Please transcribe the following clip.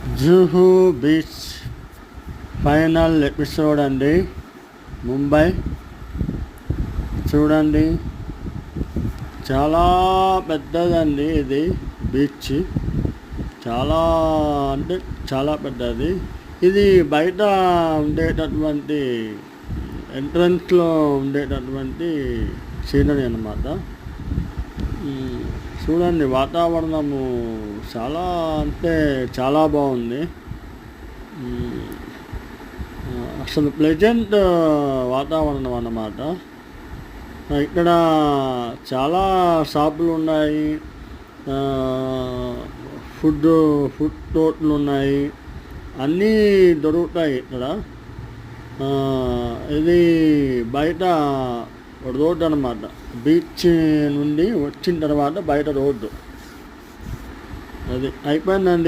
Juhu beach final episode అండి. ముంబై చూడండి, చాలా పెద్దదండి ఇది బీచ్. చాలా అంటే చాలా పెద్దది. ఇది బయట ఉండేటటువంటి ఎంట్రన్స్లో ఉండేటటువంటి సీనరీ అన్నమాట. చూడండి, వాతావరణము చాలా అంటే చాలా బాగుంది. అసలు ప్లెజెంట్ వాతావరణం అన్నమాట. ఇక్కడ చాలా షాపులు ఉన్నాయి, ఫుడ్ కోర్ట్లు ఉన్నాయి, అన్నీ దొరుకుతాయి ఇక్కడ. ఇది బయట రోడ్డు అన్నమాట. బీచ్ నుండి వచ్చిన తర్వాత బయట రోడ్డు అది అయిపోయిందండి.